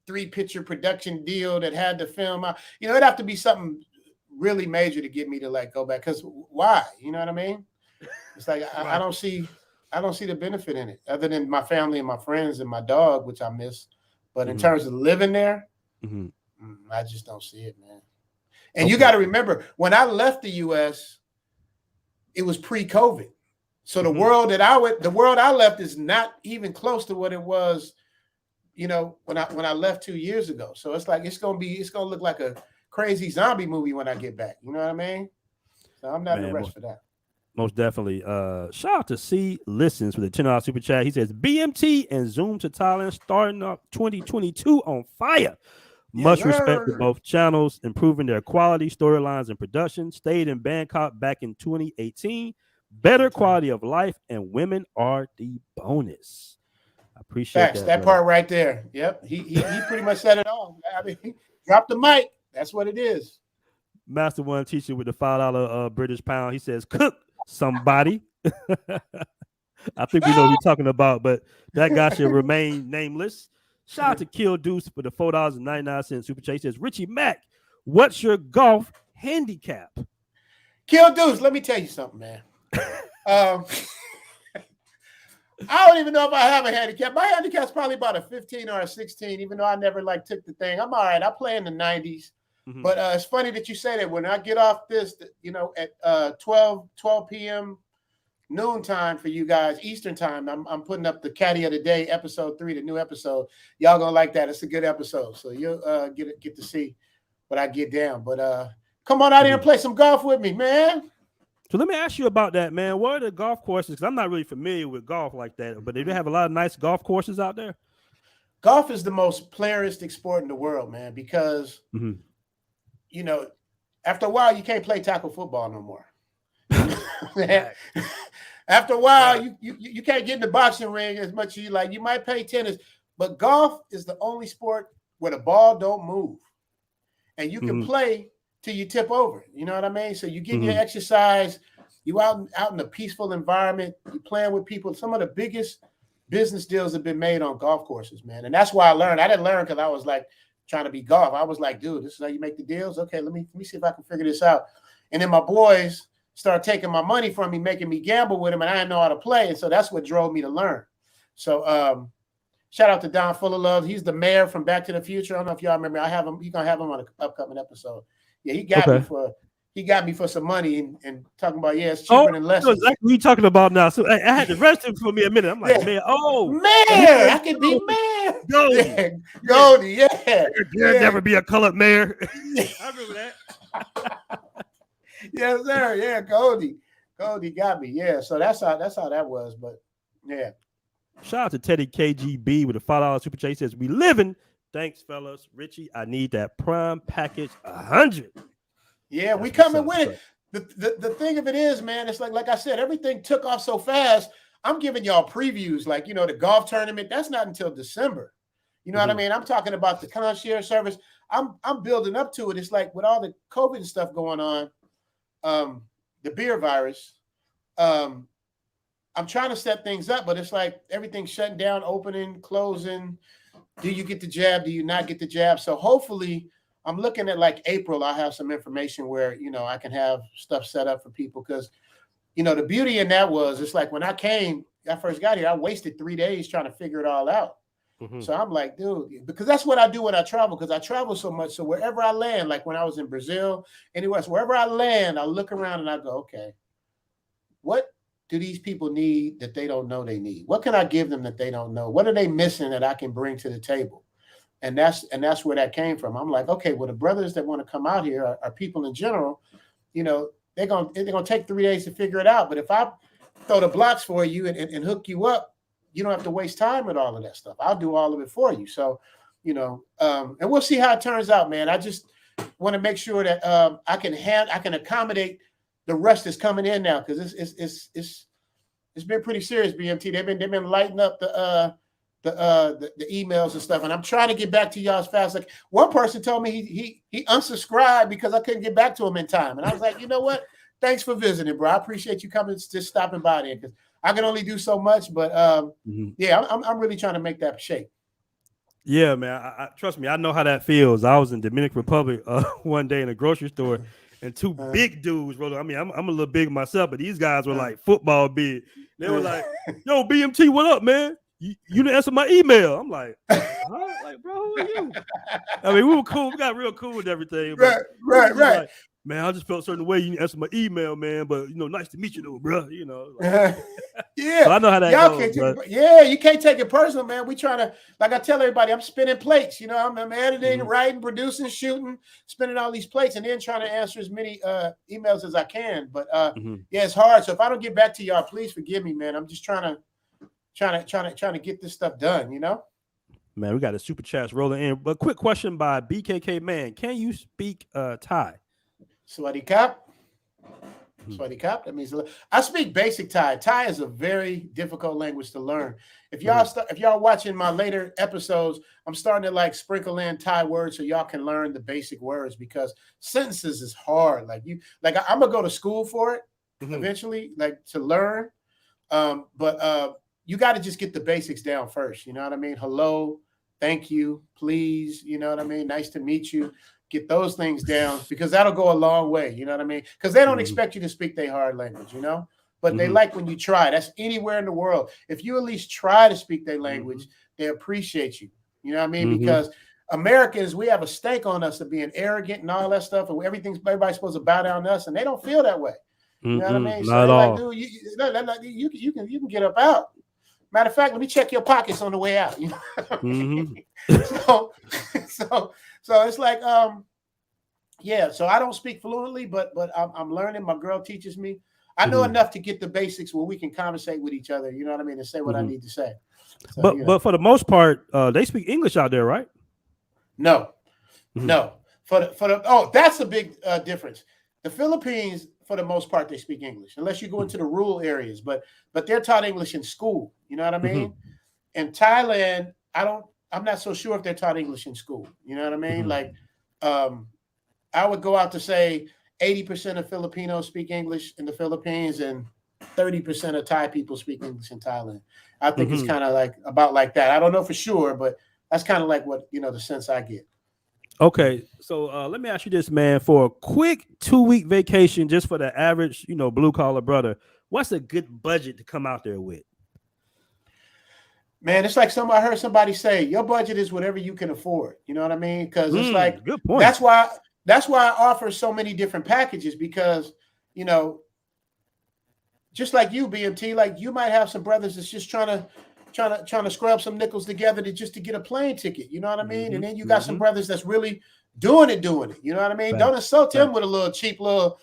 3-picture production deal that had to film out, it'd have to be something really major to get me to go back. Because why? You know what I mean? It's like I don't see the benefit in it other than my family and my friends and my dog, which I miss. But in terms of living there, I just don't see it, man. And you got to remember, when I left the U.S., it was pre-COVID. So the world I left is not even close to what it was, when I left 2 years ago. So it's like it's gonna look like a crazy zombie movie when I get back. You know what I mean? So I'm not in a rush for that. Most definitely. Shout out to C Listens with a $10 super chat. He says BMT and Zoom to Thailand starting up 2022 on fire. Much respect to both channels, improving their quality, storylines, and production. Stayed in Bangkok back in 2018. Better quality of life, and women are the bonus. I appreciate that part right there. Yep, he pretty much said it all. I mean, drop the mic. That's what it is. Master One teacher with the $5 British pound. He says, "Cook somebody." I think we know who you're talking about, but that guy should remain nameless. Shout out to Kill Deuce for the $4.99 super chat. He says, Richie Mac, what's your golf handicap? Kill Deuce, let me tell you something, man. I don't even know if I have a handicap. My handicap's probably about a 15 or a 16, even though I never took the thing. I'm all right. I play in the 90s. But it's funny that you say that. When I get off this, at 12 p.m. noontime for you guys, Eastern time, I'm putting up the Caddy of the Day, episode 3, the new episode. Y'all gonna like that. It's a good episode. So you'll get to see what I get down. But come on out here and play some golf with me, man. So let me ask you about that, man. What are the golf courses? Because I'm not really familiar with golf like that, but they do have a lot of nice golf courses out there. Golf is the most playeristic sport in the world, man, because after a while you can't play tackle football no more. After a while, you can't get in the boxing ring as much as you like. You might play tennis, but golf is the only sport where the ball don't move, and you can play till you tip over. You know what I mean? So you get your exercise. You out in a peaceful environment. You playing with people. Some of the biggest business deals have been made on golf courses, man. And that's why I learned. I didn't learn because I was trying to be golf. I was like, dude, this is how you make the deals. Okay, let me see if I can figure this out. And then my boys started taking my money from me, making me gamble with them, and I didn't know how to play. And so that's what drove me to learn. So shout out to Don Full of Love. He's the mayor from Back to the Future. I don't know if y'all remember. I have him. You're gonna have him on an upcoming episode. Yeah, he got me for some money and talking about it's cheaper than lessons. Exactly what you talking about now. So I had to rest him for me a minute. I'm like, mayor, mayor, I could be mayor. Goldie, There'll never be a colored mayor. I remember that. Yes, sir. Yeah, Goldie got me. Yeah, so that's how that was. But yeah. Shout out to Teddy KGB with a $5 super chat. He says, we living. Thanks, fellas. Richie, I need that prime package 100. Yeah, we coming with it. The thing of it is, man, it's like I said, everything took off so fast. I'm giving y'all previews, the golf tournament. That's not until December. You know what I mean? I'm talking about the concierge service. I'm building up to it. It's like with all the COVID stuff going on, the beer virus. I'm trying to set things up, but it's like everything's shutting down, opening, closing. Do you get the jab? Do you not get the jab? So hopefully I'm looking at April, I'll have some information where, I can have stuff set up for people. Because, the beauty in that was, it's like when I first got here, I wasted 3 days trying to figure it all out. So I'm like, dude, because that's what I do when I travel, because I travel so much. So wherever I land, like when I was in Brazil, anywhere, so wherever I land, I look around and I go, okay, what do these people need that they don't know they need? What can I give them that they don't know? What are they missing that I can bring to the table? And that's where that came from. I'm like, okay, well, the brothers that want to come out here are people in general, they're gonna take 3 days to figure it out. But if I throw the blocks for you and hook you up, you don't have to waste time with all of that stuff. I'll do all of it for you. So, and we'll see how it turns out, man. I just want to make sure that I can accommodate the rush that's coming in now, because it's been pretty serious, BMT. They've been lighting up the emails and stuff, and I'm trying to get back to y'all as fast. Like, one person told me he unsubscribed because I couldn't get back to him in time, and I was like, you know what? Thanks for visiting, bro. I appreciate you coming, just stopping by there, because I can only do so much. But yeah, I'm really trying to make that shape. Yeah, man. I trust me. I know how that feels. I was in Dominican Republic one day in a grocery store, and two big dudes rolled. I mean, I'm a little big myself, but these guys were like football big. They were like, "Yo, BMT, what up, man? You didn't answer my email." I'm like, huh? Like, bro, who are you? I mean, we were cool. We got real cool with everything. Right. Like, man, I just felt a certain way. You didn't answer my email, man. But nice to meet you, though, bro. Like, yeah. So I know how that goes. You can't take it personal, man. We trying to, like I tell everybody, I'm spinning plates. I'm editing, writing, producing, shooting, spinning all these plates, and then trying to answer as many emails as I can. But yeah, it's hard. So if I don't get back to y'all, please forgive me, man. I'm just trying to get this stuff done. Man, we got a super chats rolling in. But quick question by BKK Man: can you speak Thai? Sawasdee Kap. Sawasdee Kap. That means I speak basic Thai. Thai is a very difficult language to learn. If y'all watching my later episodes, I'm starting to like sprinkle in Thai words so y'all can learn the basic words, because sentences is hard. Like I'm gonna go to school for it eventually, like to learn. But you got to just get the basics down first. You know what I mean? Hello, thank you, please. You know what I mean? Nice to meet you. Get those things down, because that'll go a long way. You know what I mean? Because they don't expect you to speak their hard language, but they like when you try. That's anywhere in the world. If you at least try to speak their language, they appreciate you. You know what I mean? Because Americans, we have a stake on us of being arrogant and all that stuff, and everybody's supposed to bow down to us, and they don't feel that way. You know what I mean? Not at all. Like, dude, you can get up out. Matter of fact, let me check your pockets on the way out. So it's like, yeah. So I don't speak fluently, but I'm learning. My girl teaches me. I know enough to get the basics where we can conversate with each other. You know what I mean? And say what I need to say. So, but for the most part, they speak English out there, right? No. That's a big difference. The Philippines, for the most part, they speak English, unless you go into the rural areas. But they're taught English in school. You know what I mean? In Thailand, I'm not so sure if they're taught English in school. You know what I mean? Like, I would go out to say 80% of Filipinos speak English in the Philippines, and 30% of Thai people speak English in Thailand. I think it's kind of like about like that. I don't know for sure, but that's kind of like what, the sense I get. Okay, so let me ask you this, man. For a quick 2-week vacation, just for the average, blue collar brother, what's a good budget to come out there with? Man, it's like I heard somebody say, your budget is whatever you can afford. You know what I mean? Because it's like, good point. That's why I offer so many different packages, because, just like you, BMT, like you might have some brothers that's just trying to scrub some nickels together to get a plane ticket. You know what I mean? And then you got some brothers that's really doing it. You know what I mean? Right. Don't insult them with a little cheap little,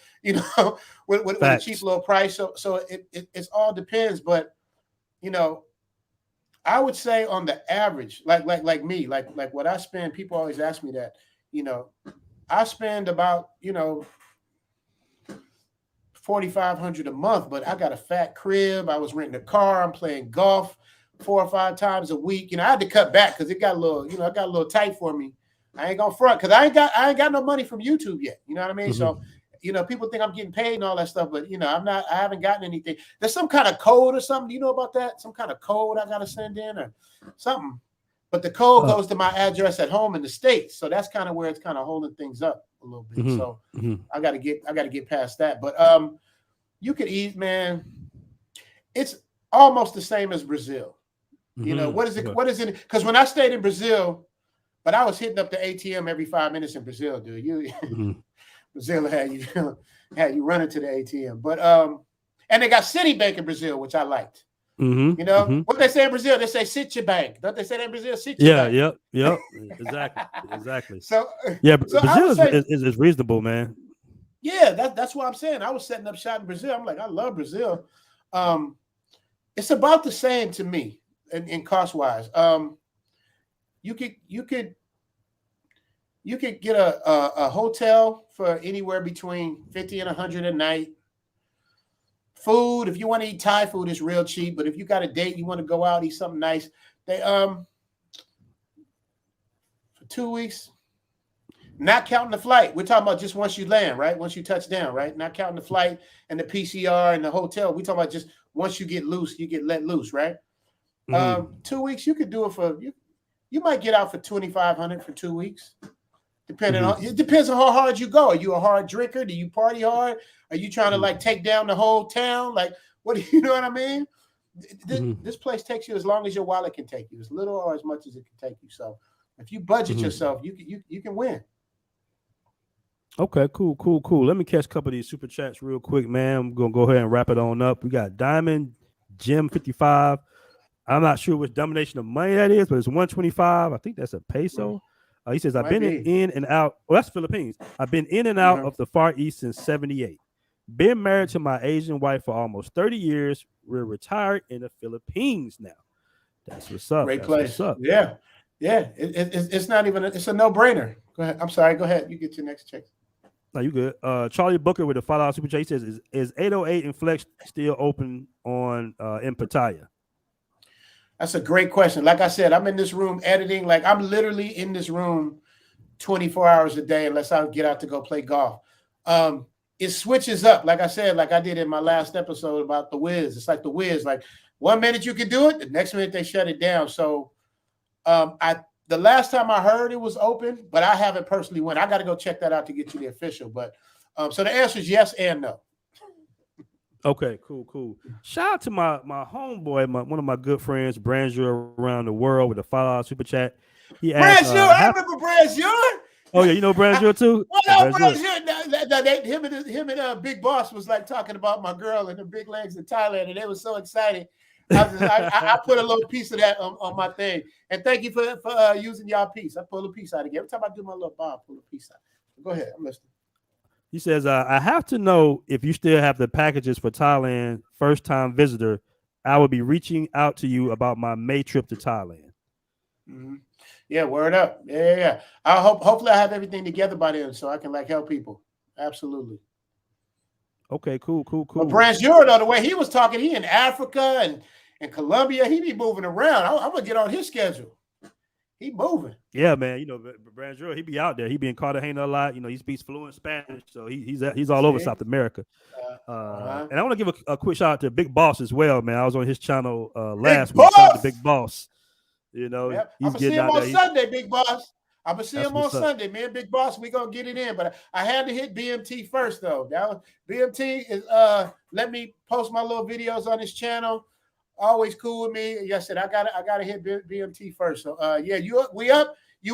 with a cheap little price. So it all depends. But, I would say on the average, like me, like what I spend, people always ask me that, I spend about, $4,500 a month, but I got a fat crib. I was renting a car. I'm playing golf 4 or 5 times a week. I had to cut back because it got a little, tight for me. I ain't gonna front because I ain't got no money from YouTube yet. You know what I mean? So, people think I'm getting paid and all that stuff, but I haven't gotten anything. There's some kind of code or something. Do you know about that? Some kind of code I gotta send in or something. But the code goes to my address at home in the States. So that's kind of where it's kind of holding things up a little bit. So I gotta get past that. But you could eat, man. It's almost the same as Brazil. What is it? What is it? Because when I stayed in Brazil, but I was hitting up the ATM every 5 minutes in Brazil, dude. Brazil had you running to the ATM. But and they got Citibank in Brazil, which I liked. What they say in Brazil, they say Citibank. Don't they say that in Brazil? Citibank. Yep. Exactly. So Brazil is reasonable, man. Yeah, that's what I'm saying. I was setting up shop in Brazil. I'm like, I love Brazil. It's about the same to me. in cost wise. You could get a hotel for anywhere between 50 and 100 a night. Food, if you want to eat Thai food, is real cheap. But if you got a date, you want to go out, eat something nice, they for 2 weeks, not counting the flight. We're talking about just once you land, right? Once you touch down, right? Not counting the flight and the PCR and the hotel. We're talking about just once you get loose, you get let loose, right? 2 weeks, you could do it for you might get out for 2,500 for 2 weeks. Depending on it depends on how hard you go. Are you a hard drinker? Do you party hard? Are you trying to like take down the whole town? Like, what do you know what I mean? This place takes you as long as your wallet can take you, as little or as much as it can take you. So if you budget yourself, you can win. Okay, cool. Let me catch a couple of these super chats real quick, man. I'm gonna go ahead and wrap it on up. We got Diamond Jim 55. I'm not sure which denomination of money that is, but it's 125. I think that's a peso. He says, I've been in and out. Oh, that's Philippines. I've been in and out of the Far East since 78. Been married to my Asian wife for almost 30 years. We're retired in the Philippines now. That's what's up. Great place. Yeah. It's not even, it's a no-brainer. Go ahead. I'm sorry. Go ahead. You get your next check. No, you good. Charlie Booker with a $5 super chat. He says, is 808 and Flex still open on in Pattaya? That's a great question. Like I said, I'm in this room editing. Like I'm literally in this room 24 hours a day unless I get out to go play golf. It switches up. Like I said, like I did in my last episode about the Wiz. It's like the Wiz. Like 1 minute you can do it, the next minute they shut it down. So the last time I heard it was open, but I haven't personally went. I got to go check that out to get you the official. But so the answer is yes and no. Okay, cool. Shout out to my homeboy, one of my good friends, Branzier around the world with a $5 super chat. He asked, Branzier, I remember Branzier. Oh yeah, you know Branzier too. Him and Big Boss was like talking about my girl and the big legs in Thailand, and they were so excited. I put a little piece of that on my thing, and thank you for using y'all piece. I pull a piece out again every time I do my little bomb. Pull a piece out. Go ahead, I'm listening. He says, I have to know if you still have the packages for Thailand first-time visitor. I will be reaching out to you about my May trip to Thailand. Yeah, word up. Yeah. Hopefully I have everything together by then so I can like help people. Absolutely. Okay, cool. But Branzier, though, the way he was talking, he in Africa and Colombia, he be moving around. I'm gonna get on his schedule. He moving. Yeah, man. You know, Branzier, he be out there. He be in Cartagena a lot. You know, he speaks fluent Spanish, so he's all over South America. And I want to give a quick shout out to Big Boss as well, man. I was on his channel last week. The Big Boss. You know, he's getting out there. I'm gonna see him on Sunday, Big Boss. I'm gonna see him on Sunday, man. Big Boss, we gonna get it in. But I had to hit BMT first, though. Now BMT is let me post my little videos on his channel. Always cool with me. Like I said, I gotta hit BMT first. So yeah, you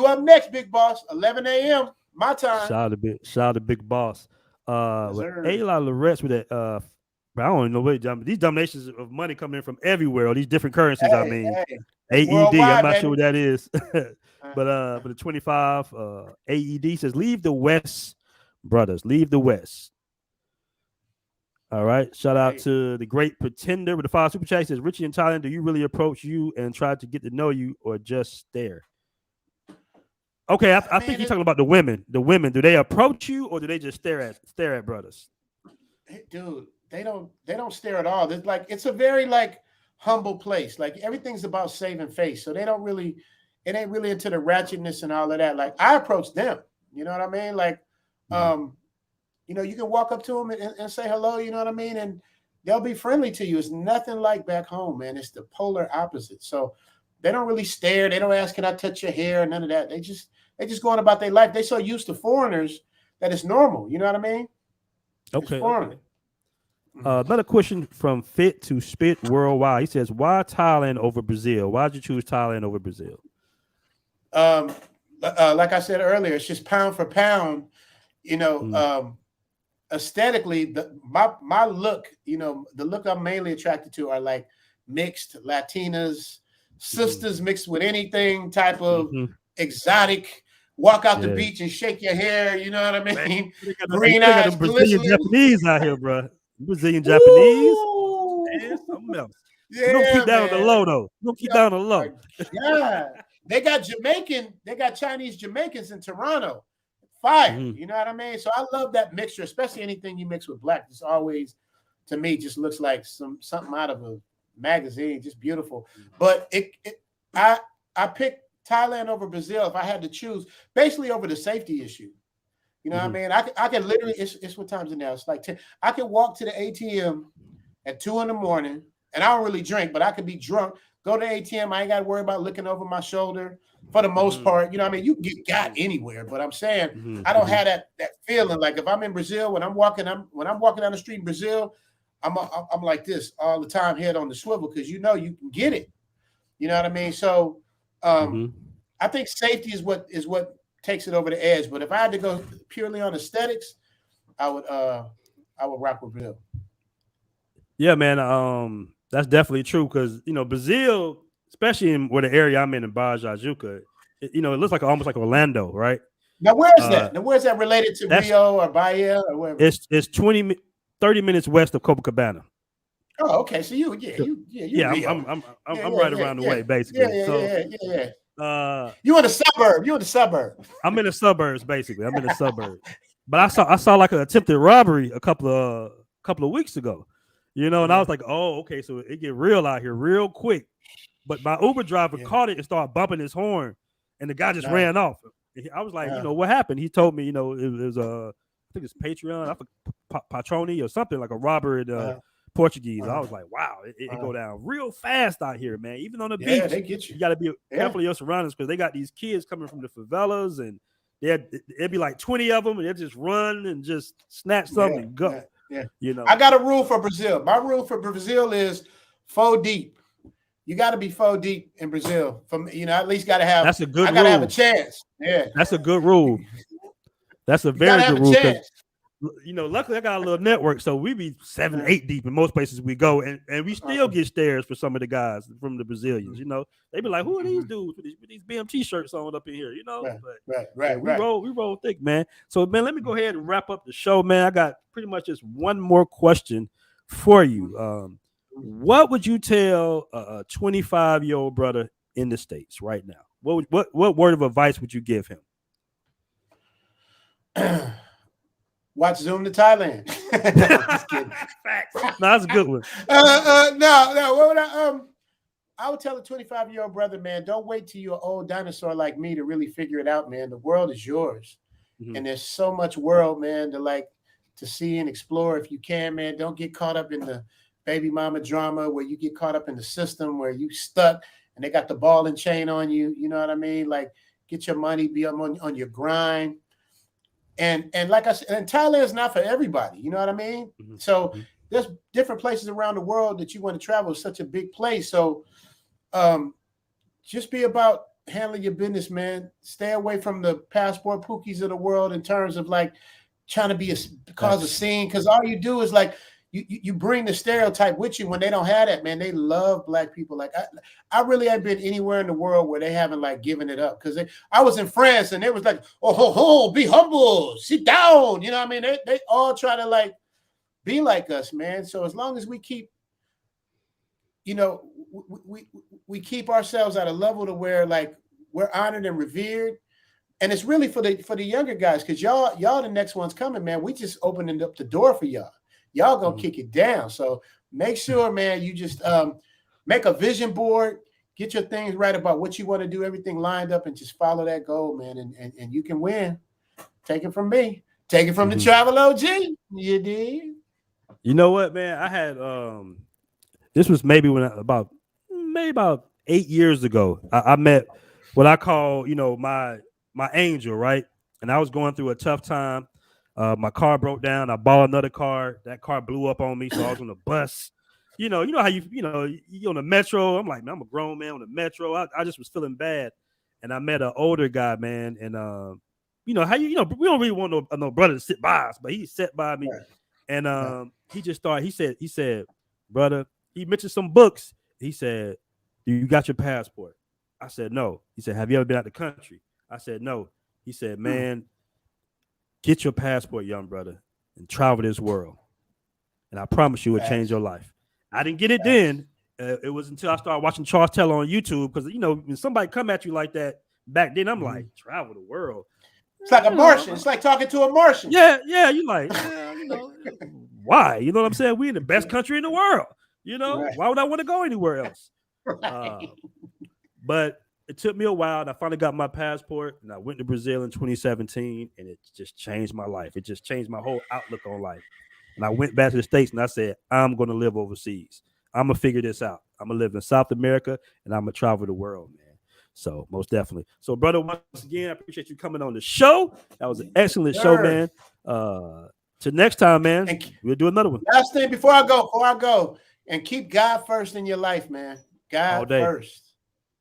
up next, Big Boss. 11 a.m. my time. Shout out to Big Boss. Ayla Loretz with that. I don't know what these donations of money coming in from everywhere, or these different currencies. AED. I'm not sure what that is. But the 25 AED says, leave the West, brothers. Leave the West. All right. Shout out to the Great Pretender with the $5 super chat. He says, Richie in Thailand, do you really approach you and try to get to know you or just stare? Okay, I think you're talking about the women. The women, do they approach you or do they just stare at brothers? Hey, dude, they don't stare at all. It's a very like humble place. Like everything's about saving face. So they don't really, it ain't really into the ratchetness and all of that. Like I approach them. You know what I mean? Like you know, you can walk up to them and say hello, you know what I mean? And they'll be friendly to you. It's nothing like back home, man. It's the polar opposite. So they don't really stare. They don't ask, can I touch your hair? None of that. They just going about their life. They're so used to foreigners that it's normal. You know what I mean? Okay. Another question from Fit to Spit Worldwide. He says, why Thailand over Brazil? Why did you choose Thailand over Brazil? Like I said earlier, it's just pound for pound, you know, aesthetically, my look, you know, the look I'm mainly attracted to are like mixed Latinas, sisters mixed with anything type of exotic, walk out the beach and shake your hair, you know what I mean? Green eyes, Brazilian Japanese out here, bro. Brazilian Japanese and something else. We're gonna keep that on the man. low though. We're gonna keep that on the low. Yeah, they got Chinese Jamaicans in Toronto. Fire, Mhm. you know what I mean? So I love that mixture, especially anything you mix with black. It's always, to me, just looks like something out of a magazine, just beautiful. But I picked Thailand over Brazil if I had to choose, basically over the safety issue. You know what I mean? I can literally, it's what time's it now? It's like 10. I can walk to the ATM at 2 in the morning, and I don't really drink, but I could be drunk. Go to the ATM. I ain't got to worry about looking over my shoulder for the most part. You know what I mean? You can get got anywhere, but I'm saying I don't have that feeling. Like if I'm in Brazil, when I'm walking down the street in Brazil, I'm like this all the time, head on the swivel, because you can get it. You know what I mean? So I think safety is what takes it over the edge. But if I had to go purely on aesthetics, I would rock with Brazil. Yeah, man. That's definitely true because Brazil, especially in where the area I'm in Barra Juca, it looks like almost like Orlando, right? Now where's that? Now where's that related to Rio or Bahia or wherever? It's 30 minutes west of Copacabana. Oh, okay. So you Rio. I'm right around the way, basically. You in the suburb? You in the suburb? I'm in the suburbs, basically. I'm in the suburbs. But I saw like an attempted robbery a couple of weeks ago. And I was like, oh, okay, so it get real out here real quick. But my Uber driver caught it and started bumping his horn, and the guy just ran off. I was like, what happened? He told me, it was I think it's Patron, I forgot, Patron or something, like a robber in Portuguese. I was like, wow, it go down real fast out here, man. Even on the beach, they get you. You got to be careful of your surroundings because they got these kids coming from the favelas, and it'd be like 20 of them, and they'll just run and just snatch something and go. I got a rule for Brazil. My rule for Brazil is 4 deep. You got to be 4 deep in Brazil. At least got to have. That's a good rule. I got to have a chance. Yeah, that's a good rule. That's a very good rule. Luckily I got a little network, so we be 7, 8 deep in most places we go, and we still get stares for some of the guys from the Brazilians. They be like, "Who are these dudes with these BMT shirts on up in here?" Right. We roll thick, man. So, man, let me go ahead and wrap up the show, man. I got pretty much just one more question for you. What would you tell a 25-year-old brother in the States right now? What word of advice would you give him? Watch Zoom to Thailand. No, just kidding. No, that's a good one. No. What would I would tell a 25-year-old brother, man, don't wait till you're an old dinosaur like me to really figure it out, man. The world is yours. And there's so much world, man, to see and explore if you can, man. Don't get caught up in the baby mama drama where you get caught up in the system where you stuck and they got the ball and chain on you. You know what I mean? Like, get your money, be on your grind. And like I said, and Thailand is not for everybody. You know what I mean? So there's different places around the world that you want to travel. It's such a big place. So just be about handling your business, man. Stay away from the passport pookies of the world in terms of like trying to cause a scene. Because all you do is like you bring the stereotype with you when they don't have that, man. They love black people. Like I really haven't been anywhere in the world where they haven't like given it up. Because I was in France and they was like, oh, be humble, sit down. You know what I mean? They all try to like be like us, man. So as long as we keep, we keep ourselves at a level to where like we're honored and revered. And it's really for the younger guys, because y'all the next ones coming, man. We just opening up the door for y'all. Y'all gonna kick it down. So make sure, man, you just make a vision board, get your things right about what you want to do, everything lined up, and just follow that goal, man. And you can win. Take it from me. Take it from the Travel OG. You did. You know what, man? I had this was maybe about 8 years ago. I met what I call, my angel, right? And I was going through a tough time. My car broke down. I bought another car. That car blew up on me, so I was on the bus. You know how you on the metro. I'm like, man, I'm a grown man on the metro. I just was feeling bad, and I met an older guy, man. And we don't really want no brother to sit by us, but he sat by me, and he just started. He said, brother. He mentioned some books. He said, you got your passport? I said, no. He said, have you ever been out the country? I said, no. He said, man, get your passport, young brother, and travel this world. And I promise you it'll change your life. I didn't get it then, it was until I started watching Charles Taylor on YouTube, because when somebody come at you like that back then, I'm like, travel the world. It's like a Martian. It's like talking to a Martian. Yeah, you like, why? You know what I'm saying? We in the best country in the world. Right. Why would I want to go anywhere else? Right. But it took me a while, and I finally got my passport, and I went to Brazil in 2017, and it just changed my life. It just changed my whole outlook on life. And I went back to the States, and I said, I'm going to live overseas. I'm going to figure this out. I'm going to live in South America, and I'm going to travel the world, man. So most definitely. So, brother, once again, I appreciate you coming on the show. That was an excellent show, man. Till next time, man. We'll do another one. Last thing before I go, and keep God first in your life, man. God first.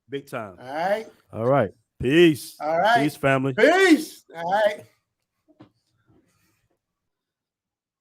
Big time. All right. All right. Peace. All right. Peace, family. Peace. All right.